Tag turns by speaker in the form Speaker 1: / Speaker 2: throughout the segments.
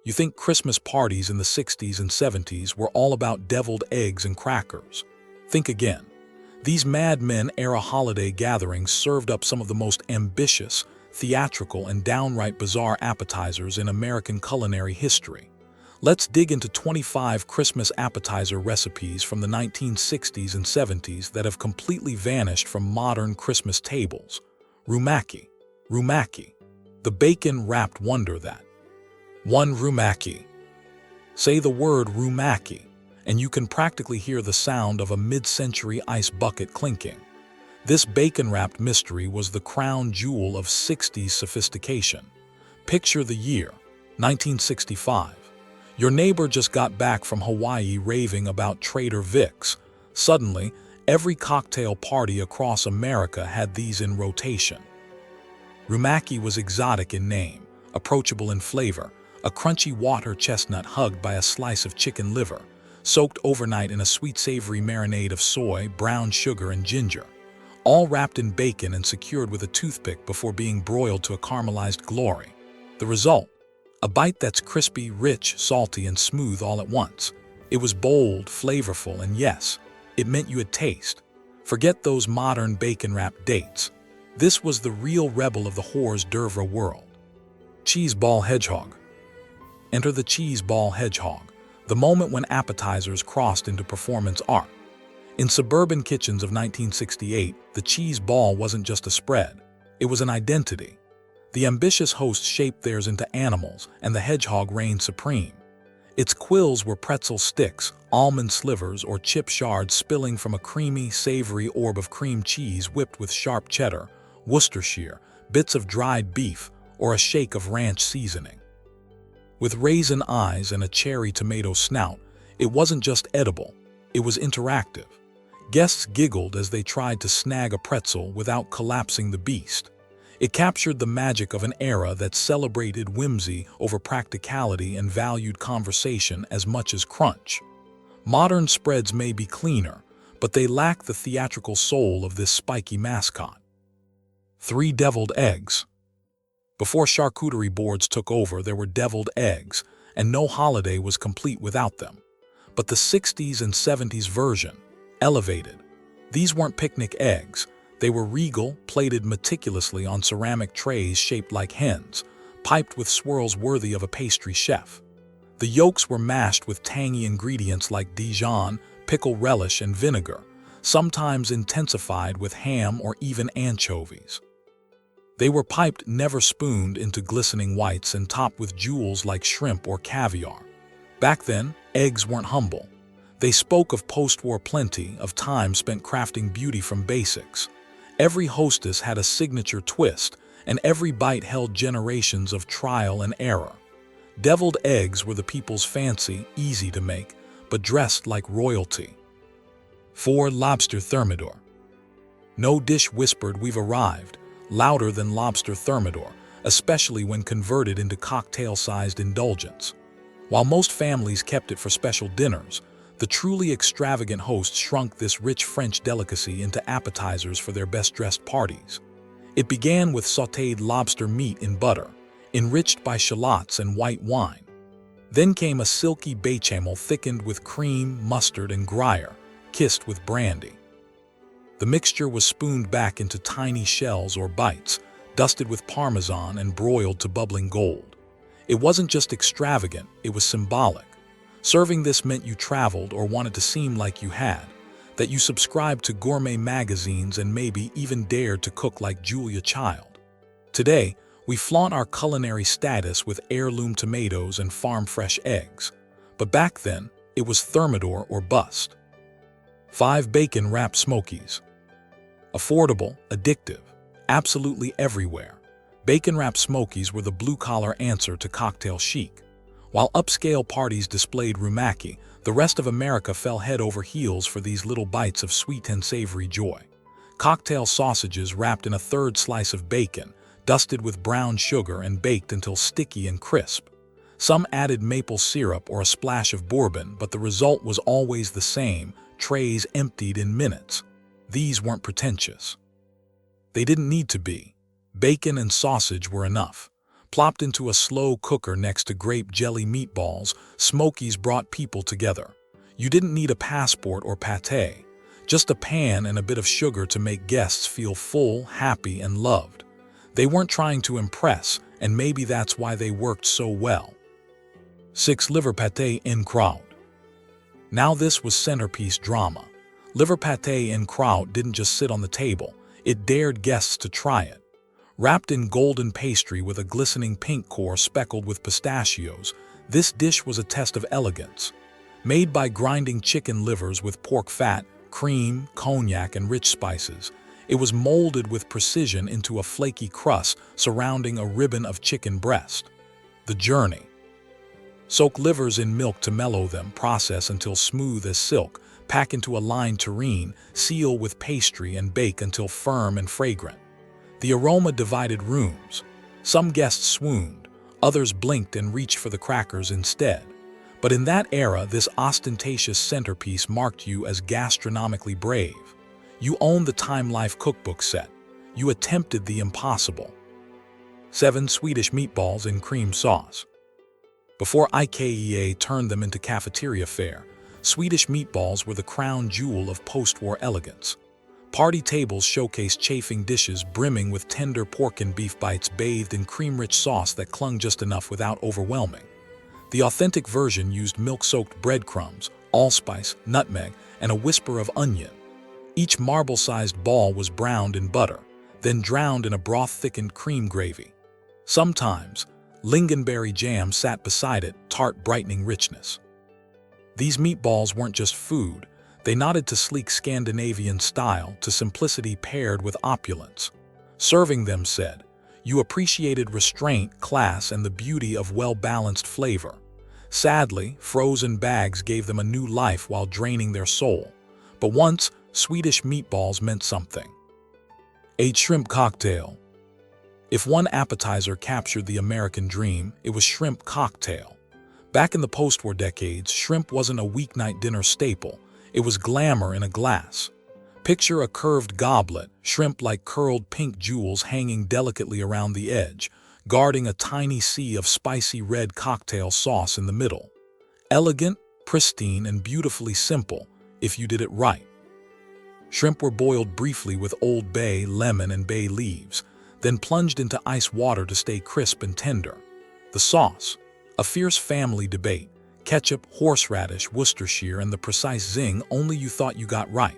Speaker 1: You think Christmas parties in the 60s and 70s were all about deviled eggs and crackers. Think again. These Mad Men-era holiday gatherings served up some of the most ambitious, theatrical, and downright bizarre appetizers in American culinary history. Let's dig into 25 Christmas appetizer recipes from the 1960s and 70s that have completely vanished from modern Christmas tables. Rumaki. Rumaki. The bacon-wrapped wonder that. 1. Rumaki. Say the word Rumaki, and you can practically hear the sound of a mid-century ice bucket clinking. This bacon-wrapped mystery was the crown jewel of 60s sophistication. Picture the year, 1965. Your neighbor just got back from Hawaii raving about Trader Vic's. Suddenly, every cocktail party across America had these in rotation. Rumaki was exotic in name, approachable in flavor, a crunchy water chestnut hugged by a slice of chicken liver, soaked overnight in a sweet-savory marinade of soy, brown sugar, and ginger, all wrapped in bacon and secured with a toothpick before being broiled to a caramelized glory. The result? A bite that's crispy, rich, salty, and smooth all at once. It was bold, flavorful, and yes, it meant you had taste. Forget those modern bacon-wrapped dates. This was the real rebel of the hors d'oeuvre world. Cheese ball hedgehog. Enter the cheese ball hedgehog, the moment when appetizers crossed into performance art. In suburban kitchens of 1968, the cheese ball wasn't just a spread, it was an identity. The ambitious host shaped theirs into animals, and the hedgehog reigned supreme. Its quills were pretzel sticks, almond slivers, or chip shards spilling from a creamy, savory orb of cream cheese whipped with sharp cheddar, Worcestershire, bits of dried beef, or a shake of ranch seasoning. With raisin eyes and a cherry tomato snout, it wasn't just edible, it was interactive. Guests giggled as they tried to snag a pretzel without collapsing the beast. It captured the magic of an era that celebrated whimsy over practicality and valued conversation as much as crunch. Modern spreads may be cleaner, but they lack the theatrical soul of this spiky mascot. 3. Deviled eggs. Before charcuterie boards took over, there were deviled eggs, and no holiday was complete without them. But the 60s and 70s version, elevated. These weren't picnic eggs. They were regal, plated meticulously on ceramic trays shaped like hens, piped with swirls worthy of a pastry chef. The yolks were mashed with tangy ingredients like Dijon, pickle relish, and vinegar, sometimes intensified with ham or even anchovies. They were piped, never spooned, into glistening whites and topped with jewels like shrimp or caviar. Back then, eggs weren't humble. They spoke of post-war plenty, of time spent crafting beauty from basics. Every hostess had a signature twist, and every bite held generations of trial and error. Deviled eggs were the people's fancy, easy to make, but dressed like royalty. 4. Lobster Thermidor. No dish whispered, "We've arrived," louder than Lobster Thermidor, especially when converted into cocktail-sized indulgence. While most families kept it for special dinners, the truly extravagant hosts shrunk this rich French delicacy into appetizers for their best-dressed parties. It began with sautéed lobster meat in butter, enriched by shallots and white wine. Then came a silky bechamel thickened with cream, mustard, and Gruyere, kissed with brandy. The mixture was spooned back into tiny shells or bites, dusted with Parmesan and broiled to bubbling gold. It wasn't just extravagant, it was symbolic. Serving this meant you traveled or wanted to seem like you had, that you subscribed to gourmet magazines and maybe even dared to cook like Julia Child. Today, we flaunt our culinary status with heirloom tomatoes and farm-fresh eggs. But back then, it was Thermidor or bust. 5. Bacon-wrapped Smokies. Affordable, addictive, absolutely everywhere. Bacon-wrapped Smokies were the blue-collar answer to cocktail chic. While upscale parties displayed Rumaki, the rest of America fell head over heels for these little bites of sweet and savory joy. Cocktail sausages wrapped in a third slice of bacon, dusted with brown sugar and baked until sticky and crisp. Some added maple syrup or a splash of bourbon, but the result was always the same: trays emptied in minutes. These weren't pretentious. They didn't need to be. Bacon and sausage were enough. Plopped into a slow cooker next to grape jelly meatballs, Smokies brought people together. You didn't need a passport or pâté, just a pan and a bit of sugar to make guests feel full, happy, and loved. They weren't trying to impress, and maybe that's why they worked so well. 6. Liver pâté en croûte. Now this was centerpiece drama. Liver pâté en croûte didn't just sit on the table, it dared guests to try it. Wrapped in golden pastry with a glistening pink core speckled with pistachios, this dish was a test of elegance. Made by grinding chicken livers with pork fat, cream, cognac, and rich spices, it was molded with precision into a flaky crust surrounding a ribbon of chicken breast. The journey. Soak livers in milk to mellow them, process until smooth as silk, pack into a lined tureen, seal with pastry, and bake until firm and fragrant. The aroma divided rooms. Some guests swooned, others blinked and reached for the crackers instead. But in that era, this ostentatious centerpiece marked you as gastronomically brave. You owned the Time Life cookbook set. You attempted the impossible. 7. Swedish meatballs in cream sauce. Before IKEA turned them into cafeteria fare, Swedish meatballs were the crown jewel of post-war elegance. Party tables showcased chafing dishes brimming with tender pork and beef bites bathed in cream-rich sauce that clung just enough without overwhelming. The authentic version used milk-soaked breadcrumbs, allspice, nutmeg, and a whisper of onion. Each marble-sized ball was browned in butter, then drowned in a broth-thickened cream gravy. Sometimes, lingonberry jam sat beside it, tart brightening richness. These meatballs weren't just food. They nodded to sleek Scandinavian style, to simplicity paired with opulence. Serving them said, you appreciated restraint, class, and the beauty of well-balanced flavor. Sadly, frozen bags gave them a new life while draining their soul. But once, Swedish meatballs meant something. 8. Shrimp cocktail. If one appetizer captured the American dream, it was shrimp cocktail. Back in the post-war decades, shrimp wasn't a weeknight dinner staple. It was glamour in a glass. Picture a curved goblet, shrimp like curled pink jewels hanging delicately around the edge, guarding a tiny sea of spicy red cocktail sauce in the middle. Elegant, pristine, and beautifully simple, if you did it right. Shrimp were boiled briefly with Old Bay, lemon, and bay leaves, then plunged into ice water to stay crisp and tender. The sauce, a fierce family debate. Ketchup, horseradish, Worcestershire, and the precise zing only you thought you got right.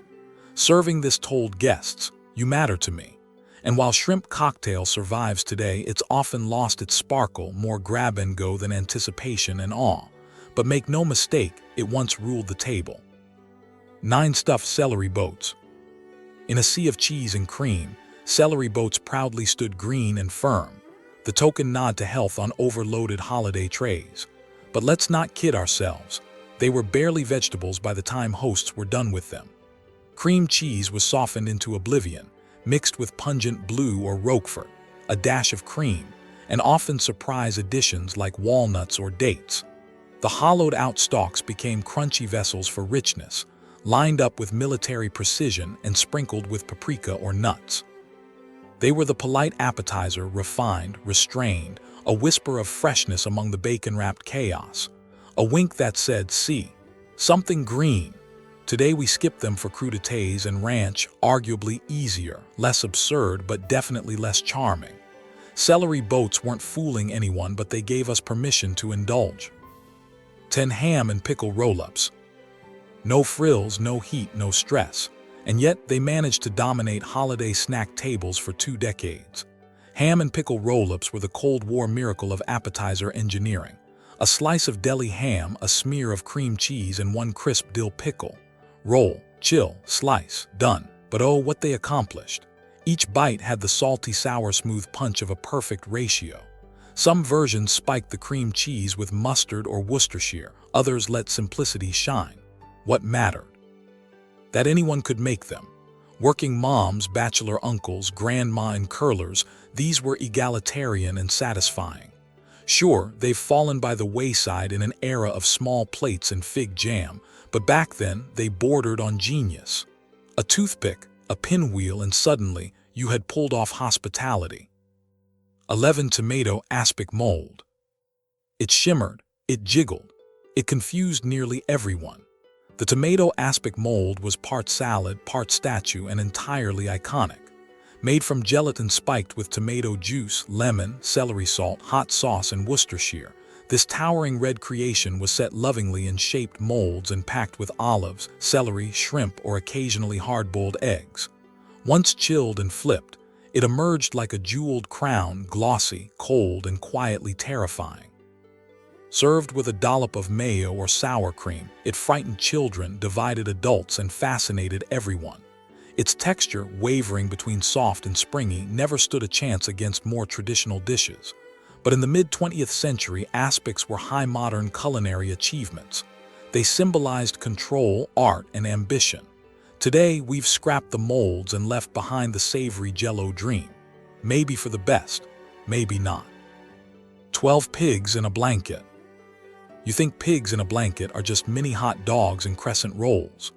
Speaker 1: Serving this told guests, you matter to me. And while shrimp cocktail survives today, it's often lost its sparkle, more grab-and-go than anticipation and awe. But make no mistake, it once ruled the table. 9. Stuffed celery boats. In a sea of cheese and cream, celery boats proudly stood green and firm, the token nod to health on overloaded holiday trays. But let's not kid ourselves. They were barely vegetables by the time hosts were done with them. Cream cheese was softened into oblivion, mixed with pungent blue or Roquefort, a dash of cream, and often surprise additions like walnuts or dates. The hollowed-out stalks became crunchy vessels for richness, lined up with military precision and sprinkled with paprika or nuts. They were the polite appetizer, refined, restrained, a whisper of freshness among the bacon-wrapped chaos. A wink that said, see, something green. Today we skip them for crudités and ranch, arguably easier, less absurd, but definitely less charming. Celery boats weren't fooling anyone, but they gave us permission to indulge. 10. Ham and pickle roll-ups. No frills, no heat, no stress. And yet they managed to dominate holiday snack tables for 2 decades. Ham and pickle roll-ups were the Cold War miracle of appetizer engineering. A slice of deli ham, a smear of cream cheese, and one crisp dill pickle. Roll, chill, slice, done. But oh, what they accomplished. Each bite had the salty, sour, smooth punch of a perfect ratio. Some versions spiked the cream cheese with mustard or Worcestershire, others let simplicity shine. What mattered? That anyone could make them. Working moms, bachelor uncles, grandma, and curlers, these were egalitarian and satisfying. Sure, they've fallen by the wayside in an era of small plates and fig jam, but back then they bordered on genius. A toothpick, a pinwheel, and suddenly you had pulled off hospitality. 11. Tomato aspic mold. It shimmered, it jiggled, it confused nearly everyone. The tomato aspic mold was part salad, part statue, and entirely iconic. Made from gelatin spiked with tomato juice, lemon, celery salt, hot sauce, and Worcestershire, this towering red creation was set lovingly in shaped molds and packed with olives, celery, shrimp, or occasionally hard-boiled eggs. Once chilled and flipped, it emerged like a jeweled crown, glossy, cold, and quietly terrifying. Served with a dollop of mayo or sour cream, it frightened children, divided adults, and fascinated everyone. Its texture, wavering between soft and springy, never stood a chance against more traditional dishes. But in the mid-20th century, aspics were high modern culinary achievements. They symbolized control, art, and ambition. Today, we've scrapped the molds and left behind the savory Jell-O dream. Maybe for the best, maybe not. 12 pigs in a blanket. You think pigs in a blanket are just mini hot dogs and crescent rolls.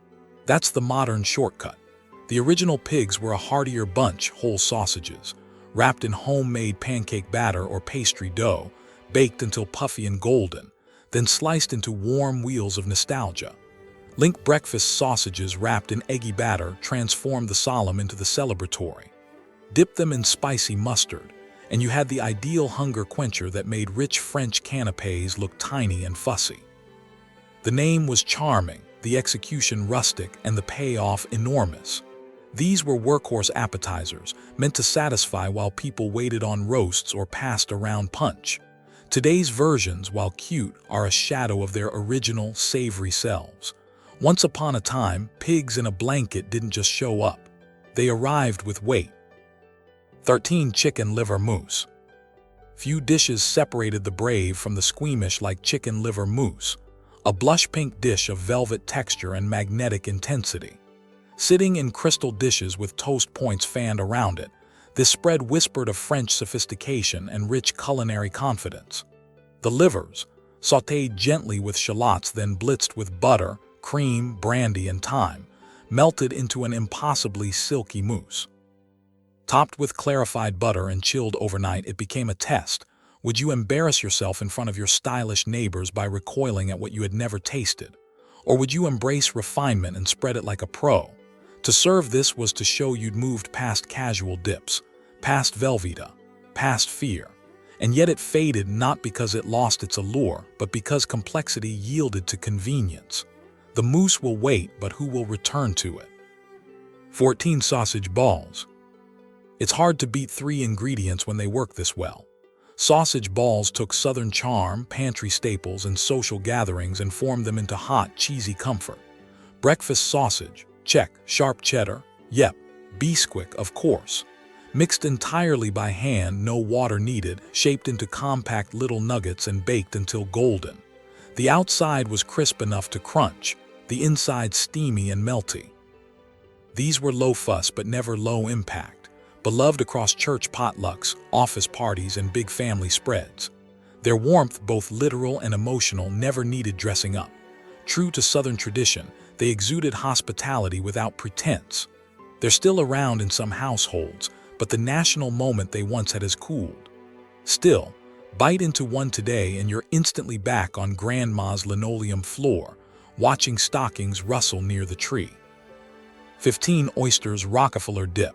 Speaker 1: That's the modern shortcut. The original pigs were a heartier bunch, whole sausages, wrapped in homemade pancake batter or pastry dough, baked until puffy and golden, then sliced into warm wheels of nostalgia. Link breakfast sausages wrapped in eggy batter transformed the solemn into the celebratory. Dip them in spicy mustard, and you had the ideal hunger quencher that made rich French canapés look tiny and fussy. The name was charming, the execution rustic, and the payoff enormous. These were workhorse appetizers, meant to satisfy while people waited on roasts or passed around punch. Today's versions, while cute, are a shadow of their original, savory selves. Once upon a time, pigs in a blanket didn't just show up. They arrived with weight. 13. Chicken liver mousse. Few dishes separated the brave from the squeamish like chicken liver mousse, a blush-pink dish of velvet texture and magnetic intensity. Sitting in crystal dishes with toast points fanned around it, this spread whispered of French sophistication and rich culinary confidence. The livers, sautéed gently with shallots then blitzed with butter, cream, brandy, and thyme, melted into an impossibly silky mousse. Topped with clarified butter and chilled overnight, it became a test. Would you embarrass yourself in front of your stylish neighbors by recoiling at what you had never tasted? Or would you embrace refinement and spread it like a pro? To serve this was to show you'd moved past casual dips, past Velveeta, past fear. And yet it faded not because it lost its allure, but because complexity yielded to convenience. The mousse will wait, but who will return to it? 14. Sausage balls. It's hard to beat 3 ingredients when they work this well. Sausage balls took Southern charm, pantry staples, and social gatherings and formed them into hot, cheesy comfort. Breakfast sausage, check. Sharp cheddar, yep. Bisquick, of course. Mixed entirely by hand, no water needed, shaped into compact little nuggets and baked until golden. The outside was crisp enough to crunch, the inside steamy and melty. These were low fuss but never low impact. Beloved across church potlucks, office parties, and big family spreads. Their warmth, both literal and emotional, never needed dressing up. True to Southern tradition, they exuded hospitality without pretense. They're still around in some households, but the national moment they once had has cooled. Still, bite into one today and you're instantly back on Grandma's linoleum floor, watching stockings rustle near the tree. 15. Oysters Rockefeller Dip.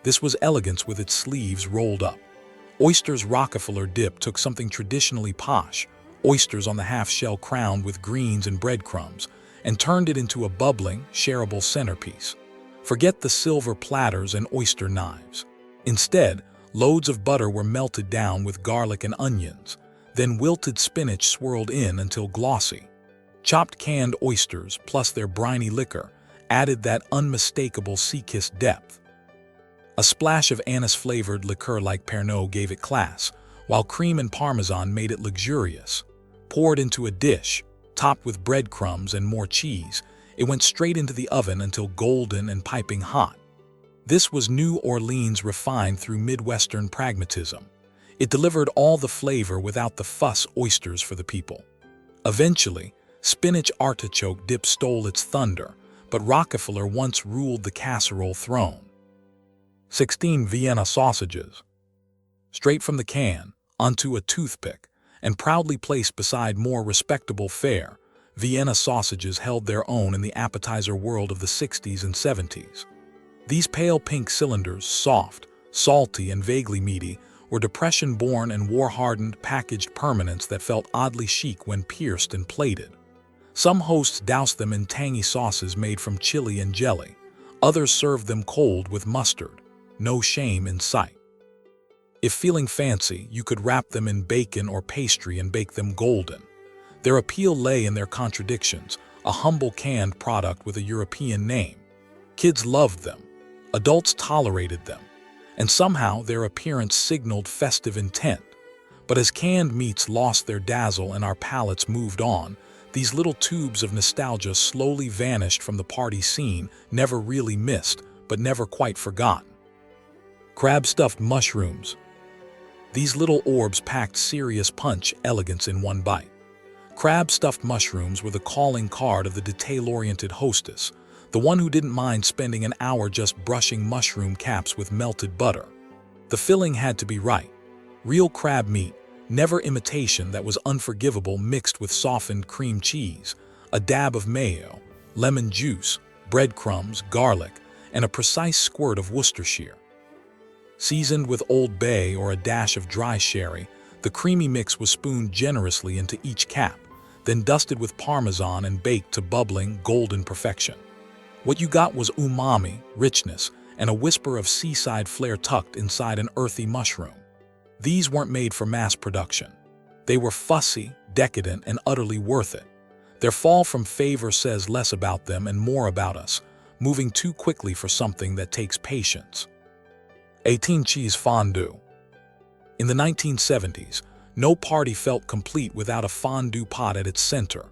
Speaker 1: This was elegance with its sleeves rolled up. Oysters Rockefeller Dip took something traditionally posh, oysters on the half-shell crowned with greens and breadcrumbs, and turned it into a bubbling, shareable centerpiece. Forget the silver platters and oyster knives. Instead, loads of butter were melted down with garlic and onions, then wilted spinach swirled in until glossy. Chopped canned oysters, plus their briny liquor, added that unmistakable sea-kissed depth. A splash of anise-flavored liqueur like Pernod gave it class, while cream and parmesan made it luxurious. Poured into a dish, topped with breadcrumbs and more cheese, it went straight into the oven until golden and piping hot. This was New Orleans refined through Midwestern pragmatism. It delivered all the flavor without the fuss. Oysters for the people. Eventually, spinach artichoke dip stole its thunder, but Rockefeller once ruled the casserole throne. 16. Vienna Sausages. straight from the can, onto a toothpick, and proudly placed beside more respectable fare. Vienna sausages held their own in the appetizer world of the 60s and 70s. These pale pink cylinders, soft, salty, and vaguely meaty, were depression-born and war-hardened packaged permanents that felt oddly chic when pierced and plated. Some hosts doused them in tangy sauces made from chili and jelly. Others served them cold with mustard. No shame in sight. If feeling fancy, you could wrap them in bacon or pastry and bake them golden. Their appeal lay in their contradictions, a humble canned product with a European name. Kids loved them. Adults tolerated them. And somehow their appearance signaled festive intent. But as canned meats lost their dazzle and our palates moved on, these little tubes of nostalgia slowly vanished from the party scene, never really missed, but never quite forgotten. Crab-stuffed mushrooms. These little orbs packed serious punch, elegance in one bite. Crab-stuffed mushrooms were the calling card of the detail-oriented hostess, the one who didn't mind spending an hour just brushing mushroom caps with melted butter. The filling had to be right. Real crab meat, never imitation that was unforgivable, mixed with softened cream cheese, a dab of mayo, lemon juice, breadcrumbs, garlic, and a precise squirt of Worcestershire. Seasoned with Old Bay or a dash of dry sherry, the creamy mix was spooned generously into each cap, then dusted with Parmesan and baked to bubbling, golden perfection. What you got was umami, richness, and a whisper of seaside flair tucked inside an earthy mushroom. These weren't made for mass production. They were fussy, decadent, and utterly worth it. Their fall from favor says less about them and more about us, moving too quickly for something that takes patience. 18 cheese fondue. In the 1970s, no party felt complete without a fondue pot at its center,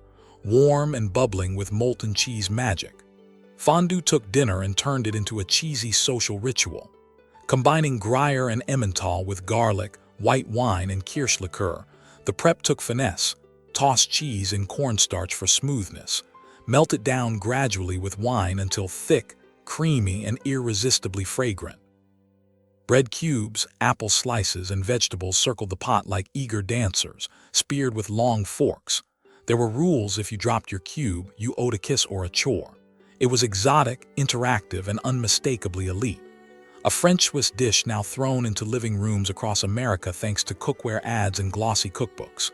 Speaker 1: warm and bubbling with molten cheese magic. Fondue took dinner and turned it into a cheesy social ritual. Combining Gruyere and Emmental with garlic, white wine, and kirsch liqueur, the prep took finesse. Toss cheese in cornstarch for smoothness. Melt it down gradually with wine until thick, creamy, and irresistibly fragrant. Bread cubes, apple slices, and vegetables circled the pot like eager dancers, speared with long forks. There were rules: if you dropped your cube, you owed a kiss or a chore. It was exotic, interactive, and unmistakably elite. A French-Swiss dish now thrown into living rooms across America thanks to cookware ads and glossy cookbooks.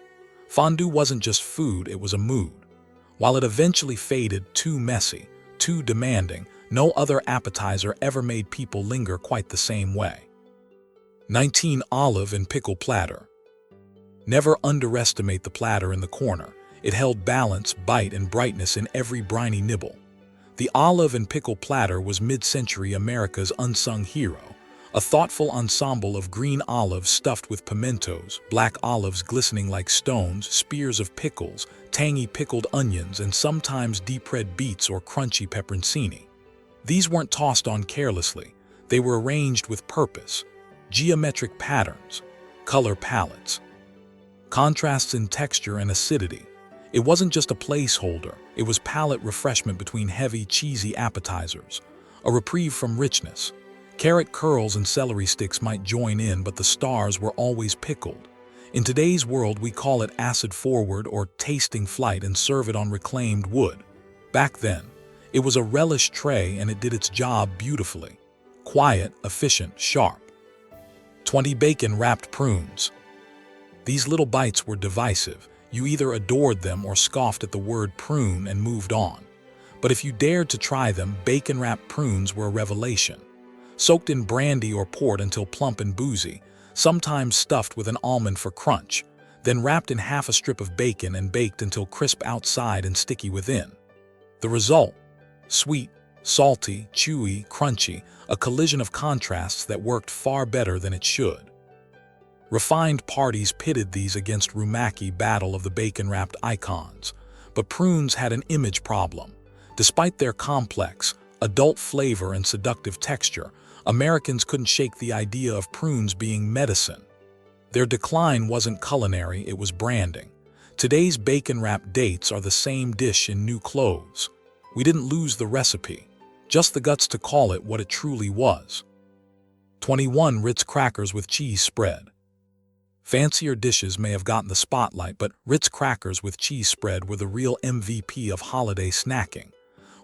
Speaker 1: Fondue wasn't just food, it was a mood. While it eventually faded, too messy, too demanding, no other appetizer ever made people linger quite the same way. 19 olive and pickle platter. Never underestimate the platter in the corner. It held balance, bite, and brightness in every briny nibble. The olive and pickle platter was mid-century America's unsung hero, a thoughtful ensemble of green olives stuffed with pimentos, black olives glistening like stones, spears of pickles, tangy pickled onions, and sometimes deep-red beets or crunchy pepperoncini. These weren't tossed on carelessly. They were arranged with purpose. Geometric patterns, color palettes, contrasts in texture and acidity. It wasn't just a placeholder, it was palate refreshment between heavy, cheesy appetizers, a reprieve from richness. Carrot curls and celery sticks might join in, but the stars were always pickled. In today's world, we call it acid forward or tasting flight and serve it on reclaimed wood. Back then, it was a relish tray and it did its job beautifully. Quiet, efficient, sharp. 20 bacon-wrapped prunes. These little bites were divisive. You either adored them or scoffed at the word prune and moved on. But if you dared to try them, bacon-wrapped prunes were a revelation. Soaked in brandy or port until plump and boozy, sometimes stuffed with an almond for crunch, then wrapped in half a strip of bacon and baked until crisp outside and sticky within. The result? Sweet, salty, chewy, crunchy, a collision of contrasts that worked far better than it should. Refined parties pitted these against Rumaki battle of the bacon-wrapped icons, but prunes had an image problem. Despite their complex, adult flavor and seductive texture, Americans couldn't shake the idea of prunes being medicine. Their decline wasn't culinary, it was branding. Today's bacon-wrapped dates are the same dish in new clothes. We didn't lose the recipe, just the guts to call it what it truly was. 21 Ritz crackers with cheese spread. Fancier dishes may have gotten the spotlight, but Ritz crackers with cheese spread were the real MVP of holiday snacking.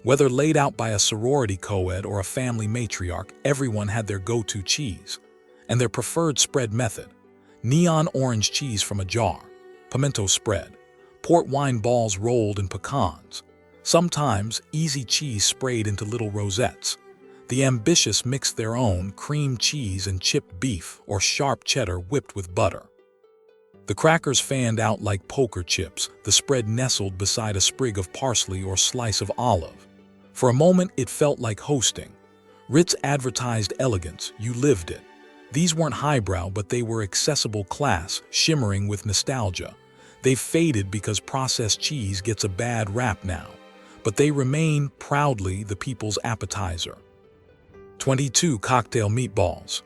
Speaker 1: Whether laid out by a sorority co-ed or a family matriarch, everyone had their go-to cheese. And their preferred spread method: neon orange cheese from a jar, pimento spread, port wine balls rolled in pecans, sometimes easy cheese sprayed into little rosettes. The ambitious mixed their own cream cheese and chipped beef or sharp cheddar whipped with butter. The crackers fanned out like poker chips, the spread nestled beside a sprig of parsley or slice of olive. For a moment, it felt like hosting. Ritz advertised elegance, you lived it. These weren't highbrow, but they were accessible class, shimmering with nostalgia. They've faded because processed cheese gets a bad rap now, but they remain proudly the people's appetizer. 22. Cocktail meatballs.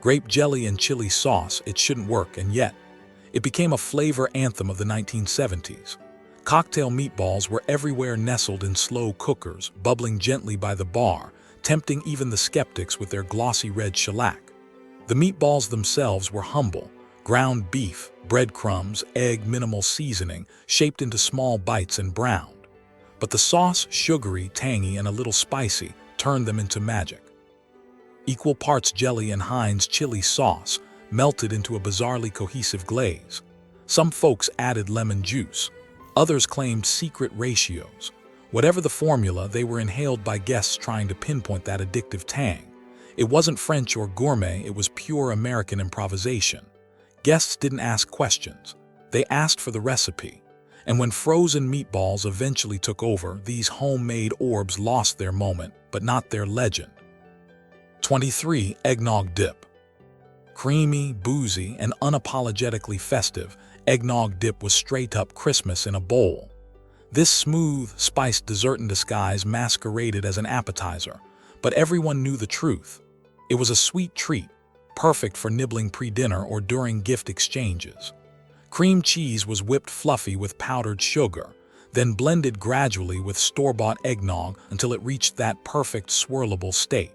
Speaker 1: Grape jelly and chili sauce, it shouldn't work, and yet it became a flavor anthem of the 1970s. Cocktail meatballs were everywhere, nestled in slow cookers, bubbling gently by the bar, tempting even the skeptics with their glossy red shellac. The meatballs themselves were humble: ground beef, breadcrumbs, egg, minimal seasoning, shaped into small bites and browned. But the sauce, sugary, tangy, and a little spicy, turned them into magic. Equal parts jelly and Heinz chili sauce, melted into a bizarrely cohesive glaze. Some folks added lemon juice. Others claimed secret ratios. Whatever the formula, they were inhaled by guests trying to pinpoint that addictive tang. It wasn't French or gourmet, it was pure American improvisation. Guests didn't ask questions. They asked for the recipe. And when frozen meatballs eventually took over, these homemade orbs lost their moment, but not their legend. 23. Eggnog dip. Creamy, boozy, and unapologetically festive, eggnog dip was straight-up Christmas in a bowl. This smooth, spiced dessert in disguise masqueraded as an appetizer, but everyone knew the truth. It was a sweet treat, perfect for nibbling pre-dinner or during gift exchanges. Cream cheese was whipped fluffy with powdered sugar, then blended gradually with store-bought eggnog until it reached that perfect swirlable state.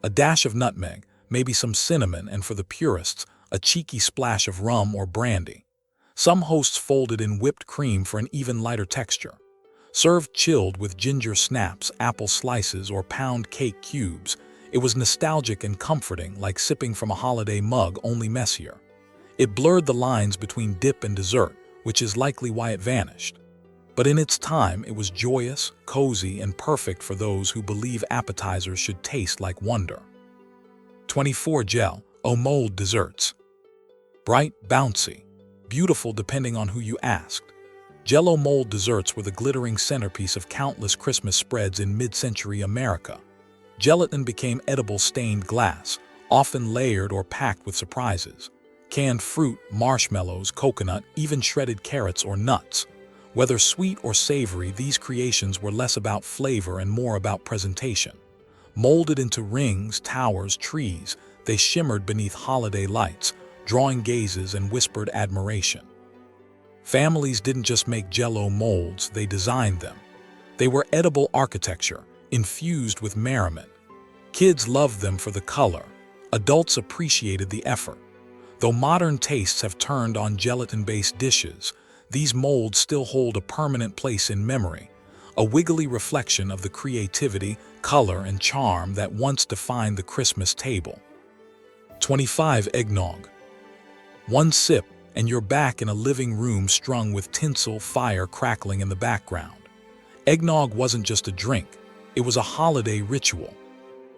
Speaker 1: A dash of nutmeg, maybe some cinnamon, and for the purists, a cheeky splash of rum or brandy. Some hosts folded in whipped cream for an even lighter texture. Served chilled with ginger snaps, apple slices, or pound cake cubes, it was nostalgic and comforting, like sipping from a holiday mug, only messier. It blurred the lines between dip and dessert, which is likely why it vanished. But in its time, it was joyous, cozy, and perfect for those who believe appetizers should taste like wonder. 24. Gel au mold desserts. Bright, bouncy, beautiful depending on who you asked. Jell-O mold desserts were the glittering centerpiece of countless Christmas spreads in mid-century America. Gelatin became edible stained glass, often layered or packed with surprises. Canned fruit, marshmallows, coconut, even shredded carrots or nuts. Whether sweet or savory, these creations were less about flavor and more about presentation. Molded into rings, towers, trees, they shimmered beneath holiday lights, drawing gazes and whispered admiration. Families didn't just make Jell-O molds, they designed them. They were edible architecture, infused with merriment. Kids loved them for the color. Adults appreciated the effort. Though modern tastes have turned on gelatin-based dishes, these molds still hold a permanent place in memory, a wiggly reflection of the creativity, color, and charm that once defined the Christmas table. 25. Eggnog. One sip, and you're back in a living room strung with tinsel, fire crackling in the background. Eggnog wasn't just a drink, it was a holiday ritual.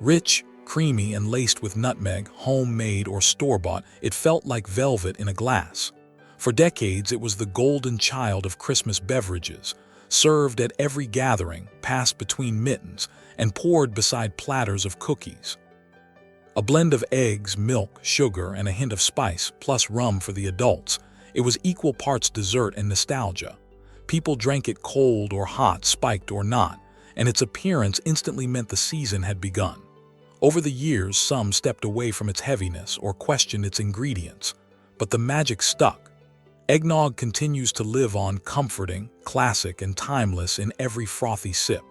Speaker 1: Rich, creamy, and laced with nutmeg, homemade or store-bought, it felt like velvet in a glass. For decades, it was the golden child of Christmas beverages, served at every gathering, passed between mittens, and poured beside platters of cookies. A blend of eggs, milk, sugar, and a hint of spice, plus rum for the adults, it was equal parts dessert and nostalgia. People drank it cold or hot, spiked or not, and its appearance instantly meant the season had begun. Over the years, some stepped away from its heaviness or questioned its ingredients, but the magic stuck. Eggnog continues to live on, comforting, classic, and timeless in every frothy sip.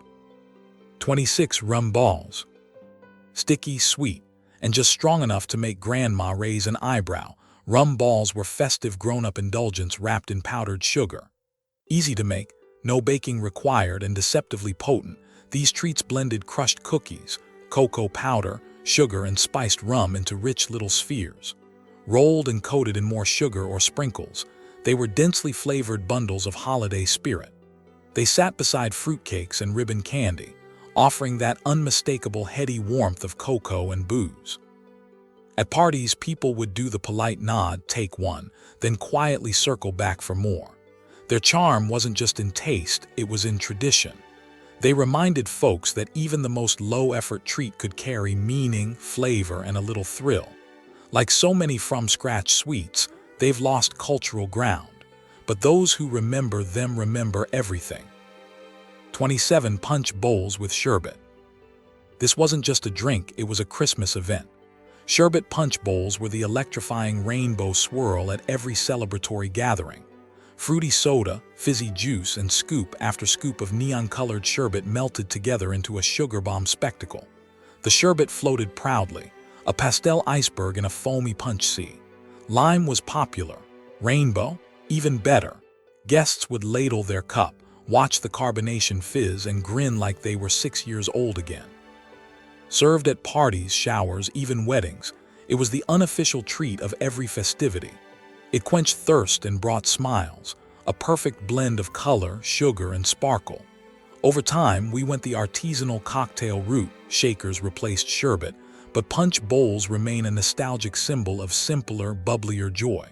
Speaker 1: 26. Rum balls. Sticky, sweet, and just strong enough to make grandma raise an eyebrow, Rum balls were festive grown-up indulgence wrapped in powdered sugar. Easy to make, no baking required, and deceptively potent, these treats blended crushed cookies, cocoa powder, sugar, and spiced rum into rich little spheres. Rolled and coated in more sugar or sprinkles, they were densely flavored bundles of holiday spirit. They sat beside fruitcakes and ribbon candy, offering that unmistakable heady warmth of cocoa and booze. At parties, people would do the polite nod, take one, then quietly circle back for more. Their charm wasn't just in taste, it was in tradition. They reminded folks that even the most low-effort treat could carry meaning, flavor, and a little thrill. Like so many from-scratch sweets, they've lost cultural ground. But those who remember them remember everything. 27 punch bowls with sherbet. This wasn't just a drink, it was a Christmas event. Sherbet punch bowls were the electrifying rainbow swirl at every celebratory gathering. Fruity soda, fizzy juice, and scoop after scoop of neon-colored sherbet melted together into a sugar bomb spectacle. The sherbet floated proudly, a pastel iceberg in a foamy punch sea. Lime was popular. Rainbow? Even better. Guests would ladle their cup, watch the carbonation fizz, and grin like they were 6 years old again. Served at parties, showers, even weddings, it was the unofficial treat of every festivity. It quenched thirst and brought smiles, a perfect blend of color, sugar, and sparkle. Over time, we went the artisanal cocktail route. Shakers replaced sherbet, but punch bowls remain a nostalgic symbol of simpler, bubblier joy.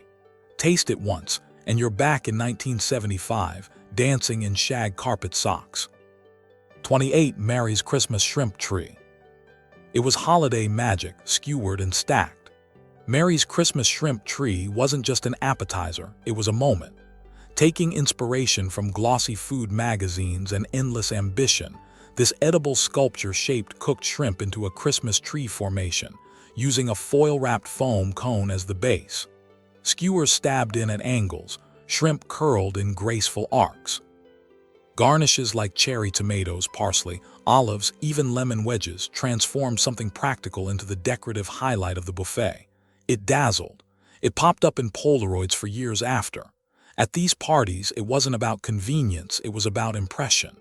Speaker 1: Taste it once, and you're back in 1975, dancing in shag carpet socks. 28 Mary's Christmas Shrimp Tree. It was holiday magic, skewered and stacked. Mary's Christmas Shrimp Tree wasn't just an appetizer, it was a moment. Taking inspiration from glossy food magazines and endless ambition, this edible sculpture shaped cooked shrimp into a Christmas tree formation, using a foil-wrapped foam cone as the base. Skewers stabbed in at angles, shrimp curled in graceful arcs. Garnishes like cherry tomatoes, parsley, olives, even lemon wedges transformed something practical into the decorative highlight of the buffet. It dazzled. It popped up in Polaroids for years after. At these parties, it wasn't about convenience, it was about impression.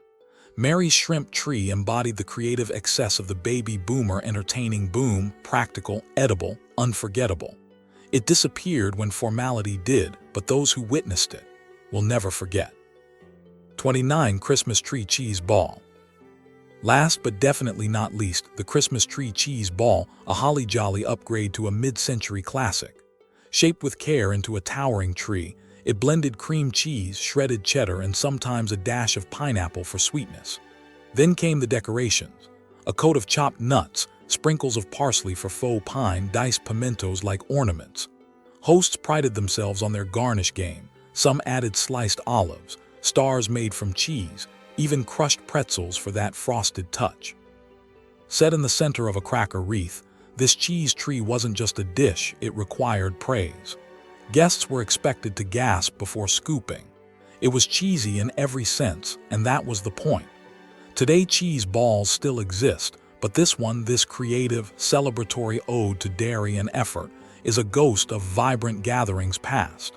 Speaker 1: Mary's Shrimp Tree embodied the creative excess of the baby boomer entertaining boom, practical, edible, unforgettable. It disappeared when formality did, but those who witnessed it will never forget. 29 Christmas Tree Cheese Ball. Last but definitely not least, the Christmas Tree Cheese Ball, a holly jolly upgrade to a mid-century classic. Shaped with care into a towering tree, it blended cream cheese, shredded cheddar, and sometimes a dash of pineapple for sweetness. Then came the decorations. A coat of chopped nuts, sprinkles of parsley for faux pine, diced pimentos like ornaments. Hosts prided themselves on their garnish game. Some added sliced olives, stars made from cheese, even crushed pretzels for that frosted touch. Set in the center of a cracker wreath, this cheese tree wasn't just a dish, it required praise. Guests were expected to gasp before scooping. It was cheesy in every sense, and that was the point. Today, cheese balls still exist, but this creative, celebratory ode to dairy and effort, is a ghost of vibrant gatherings past.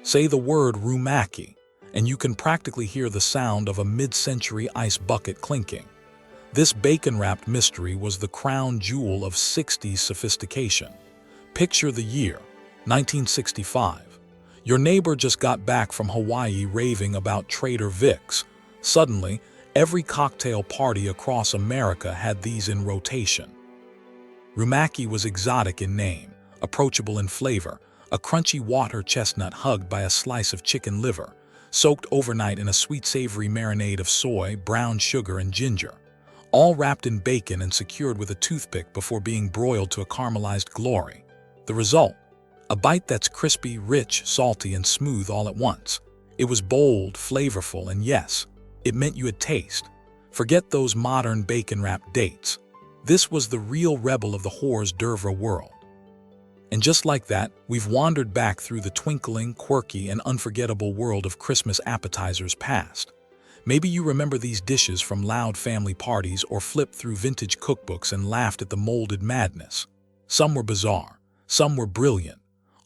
Speaker 1: Say the word Rumaki, and you can practically hear the sound of a mid-century ice bucket clinking. This bacon-wrapped mystery was the crown jewel of 60s sophistication. Picture the year, 1965. Your neighbor just got back from Hawaii raving about Trader Vic's. Suddenly, every cocktail party across America had these in rotation. Rumaki was exotic in name, approachable in flavor, a crunchy water chestnut hugged by a slice of chicken liver, soaked overnight in a sweet-savory marinade of soy, brown sugar, and ginger, all wrapped in bacon and secured with a toothpick before being broiled to a caramelized glory. The result? A bite that's crispy, rich, salty, and smooth all at once. It was bold, flavorful, and yes, it meant you had taste. Forget those modern bacon-wrapped dates. This was the real rebel of the hors d'oeuvre world. And just like that, we've wandered back through the twinkling, quirky, and unforgettable world of Christmas appetizers past. Maybe you remember these dishes from loud family parties or flipped through vintage cookbooks and laughed at the molded madness. Some were bizarre, some were brilliant,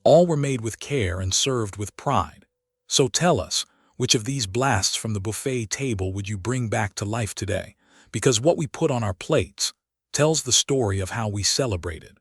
Speaker 1: All were made with care and served with pride. So tell us, which of these blasts from the buffet table would you bring back to life today? Because what we put on our plates tells the story of how we celebrated.